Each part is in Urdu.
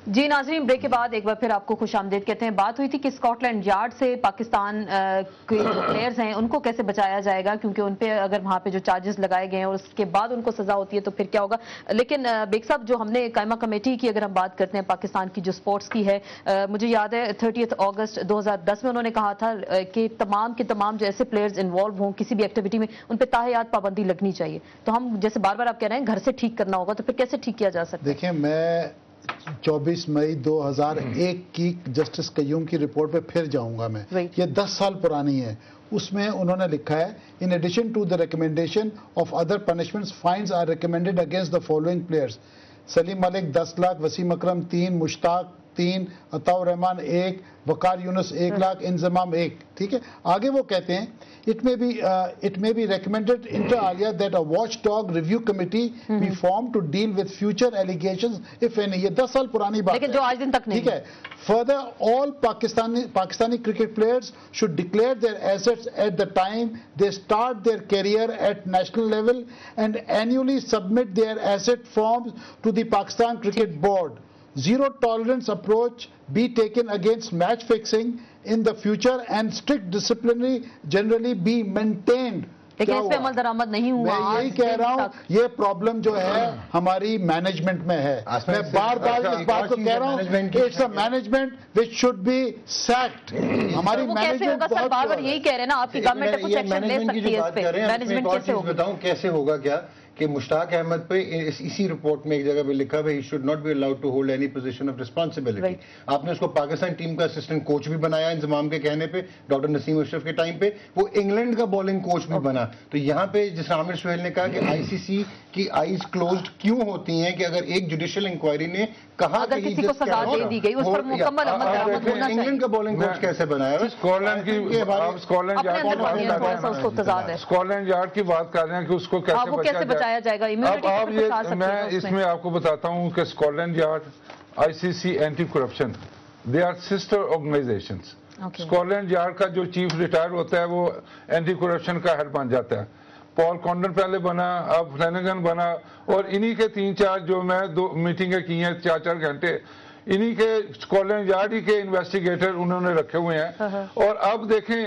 جی ناظرین، بریک کے بعد ایک بار پھر آپ کو خوش آمدید کہتے ہیں. بات ہوئی تھی کہ اسکاٹ لینڈ یارڈ سے پاکستان کے جو پلیئرز ہیں ان کو کیسے بچایا جائے گا، کیونکہ ان پہ اگر وہاں پہ جو چارجز لگائے گئے ہیں اور اس کے بعد ان کو سزا ہوتی ہے تو پھر کیا ہوگا. لیکن بیگ صاحب، جو ہم نے قائمہ کمیٹی کی اگر ہم بات کرتے ہیں پاکستان کی جو سپورٹس کی ہے، مجھے یاد ہے 30 اگست 2010 میں انہوں نے کہا تھا کہ تمام کے تمام جو ایسے پلیئرز انوالو ہوں کسی بھی ایکٹیویٹی میں ان پہ تاحیات پابندی لگنی چاہیے. تو ہم جیسے بار بار آپ کہہ رہے ہیں گھر سے ٹھیک کرنا ہوگا، تو پھر کیسے ٹھیک کیا جا سکتا ہے؟ دیکھیں، میں 24 مئی 2001 کی جسٹس قیوم کی رپورٹ پہ پھر جاؤں گا. میں یہ 10 سال پرانی ہے. اس میں انہوں نے لکھا ہے in addition to the recommendation of other punishments fines are recommended against the following players: Salim Malik 10 lakh, Wasim Akram 3، Mushtaq 3، Ata ur Rehman 1، Waqar Younis 1 lakh, Inzamam 1. ٹھیک ہے، آگے وہ کہتے ہیں it may be recommended inter alia that a watchdog review committee be formed to deal with future allegations if any. یہ 10 سال پرانی بات ہے لیکن جو آج دن تک نہیں. ٹھیک ہے. Further, all Pakistani cricket players should declare their assets at the time they start their career at national level and annually submit their asset forms to the Pakistan Cricket Board. Zero tolerance approach be taken against match fixing in the future and strict disciplinary generally be maintained. لیکن اس پہ عمل درآمد نہیں ہوا. میں یہی کہہ رہا ہوں یہ پرابلم جو ہے ہماری مینجمنٹ میں ہے. میں بار بار اس بات کو کہہ رہا ہوں it's a management which should be sacked. ہماری مینجمنٹ بار بار یہی کہہ رہے ہیں نا، آپ کی گورنمنٹ کچھ ایکشن لے سکتی ہے اس پہ. مینجمنٹ کیسے ہوگا؟ بتاؤں کیسے ہوگا. کیا کہ مشتاق احمد پہ اسی رپورٹ میں ایک جگہ پہ لکھا ہے ہی should not be allowed to hold any position of responsibility. آپ نے اس کو پاکستان ٹیم کا اسسٹنٹ کوچ بھی بنایا انضمام کے کہنے پہ. ڈاکٹر نسیم اشرف کے ٹائم پہ وہ انگلینڈ کا بالنگ کوچ بھی بنا. تو یہاں پہ جس عامر سہیل نے کہا کہ آئی سی سی کی آئیز کلوزڈ کیوں ہوتی ہیں کہ اگر ایک جوڈیشل انکوائری نے کہا اگر کسی کو سزا دے دی گئی اس پر مکمل عمل درآمد ہونا چاہیے. انگلینڈ کا بالنگ کوچ کیسے بنایا ہے؟ اسکاٹ یارڈ کی بات کر رہے ہیں کہ اس کو کیسے بچایا جائے گا. اب میں اس میں آپ کو بتاتا ہوں کہ Scotland Yard, I C C, anti corruption, they are sister organisations. Scotland Yard کا جو چیف ریٹائر ہوتا ہے وہ اینٹی کرپشن کا ہیڈ بن جاتا ہے. پال کانڈن پہلے بنا، اب فلینگن بنا، اور انہی کے 3-4 جو میں 2 میٹنگیں کی ہیں 4-4 گھنٹے، انہی کے اسکاٹ لینڈ یارڈ ہی کے انویسٹیگیٹر انہوں نے رکھے ہوئے ہیں. اور اب دیکھیں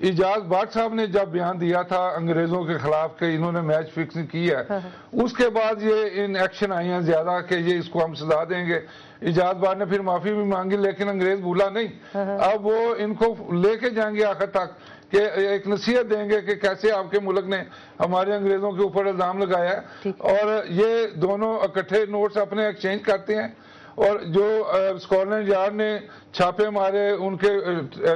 اعجاز بٹ صاحب نے جب بیان دیا تھا انگریزوں کے خلاف کہ انہوں نے میچ فکسنگ کی ہے، اس کے بعد یہ ان ایکشن آئی ہیں زیادہ کہ یہ اس کو ہم سزا دیں گے. اعجاز بٹ نے پھر معافی بھی مانگی لیکن انگریز بھولا نہیں. اب وہ ان کو لے کے جائیں گے آخر تک کہ ایک نصیحت دیں گے کہ کیسے آپ کے ملک نے ہمارے انگریزوں کے اوپر الزام لگایا ہے. اور یہ دونوں اکٹھے نوٹس اپنے ایکسچینج کرتے ہیں. اور جو اسکاٹ لینڈ یارڈ نے چھاپے مارے، ان کے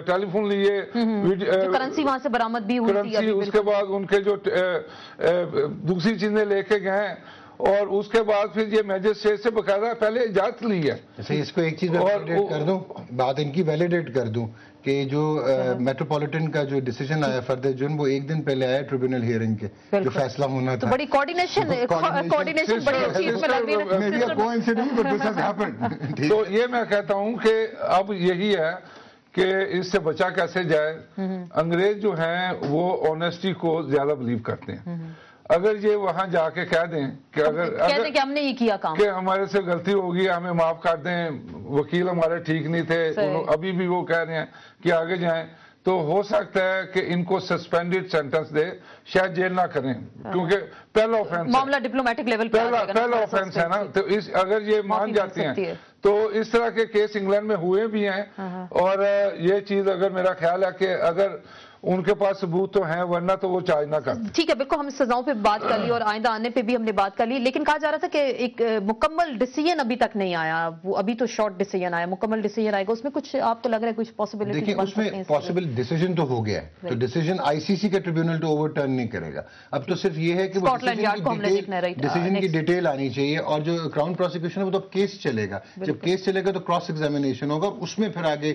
ٹیلی فون لیے، کرنسی وہاں سے برآمد بھی ہوئی تھی، اس کے بعد ان کے جو دوسری چیزیں لے کے گئے ہیں، اور اس کے بعد پھر یہ میجسٹریٹ سے باقاعدہ پہلے اجازت لی ہے. اس کو ایک چیز ویلیڈیٹ کر دوں، بات ان کی ویلیڈیٹ کر دوں کہ جو میٹروپولیٹن کا جو ڈیسیجن آیا فردر جرم وہ ایک دن پہلے آیا ٹریبیونل ہیئرنگ کے جو فیصلہ ہونا تھا. بڑی کوارڈینیشن بڑی اچھی اس میں لگ رہی ہے. تو یہ میں کہتا ہوں کہ اب یہی ہے کہ اس سے بچا کیسے جائے. انگریز جو ہیں وہ آنیسٹی کو زیادہ بلیو کرتے ہیں. اگر یہ وہاں جا کے کہہ دیں کہ کہ ہم نے یہ کیا کام کہ ہمارے سے غلطی ہوگی ہمیں معاف کر دیں، وکیل ہمارے ٹھیک نہیں تھے، ابھی بھی وہ کہہ رہے ہیں کہ آگے جائیں، تو ہو سکتا ہے کہ ان کو سسپینڈڈ سینٹنس دے، شاید جیل نہ کریں، کیونکہ پہلا آفینس معاملہ ڈپلومیٹک لیول پہلا آفینس ہے نا. تو اگر یہ مان جاتی ہیں تو اس طرح کے کیس انگلینڈ میں ہوئے بھی ہیں. اور یہ چیز اگر میرا خیال ہے کہ اگر ان کے پاس ثبوت تو ہیں، ورنہ تو وہ چارج نہ کرتے. ٹھیک ہے، بالکل ہم سزاؤں پہ بات کر لی اور آئندہ آنے پہ بھی ہم نے بات کر لی، لیکن کہا جا رہا تھا کہ ایک مکمل ڈیسیژن ابھی تک نہیں آیا. وہ ابھی تو شارٹ ڈیسیژن آیا، مکمل ڈیسیژن آئے گا. اس میں کچھ آپ کو لگ رہا ہے کچھ پاسبلٹی؟ دیکھیں اس میں پاسبل ڈیسیژن تو ہو گیا ہے، تو ڈیسیژن آئی سی سی کا ٹریبیونل تو اوور ٹرن نہیں کرے گا. اب تو صرف یہ ہے کہ ڈیسیژن کی ڈیٹیل آنی چاہیے. اور جو کراؤن پروسیکیوشن ہے وہ تو کیس چلے گا. جب کیس چلے گا تو کراس ایگزامینیشن ہوگا، اس میں پھر آگے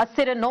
80-9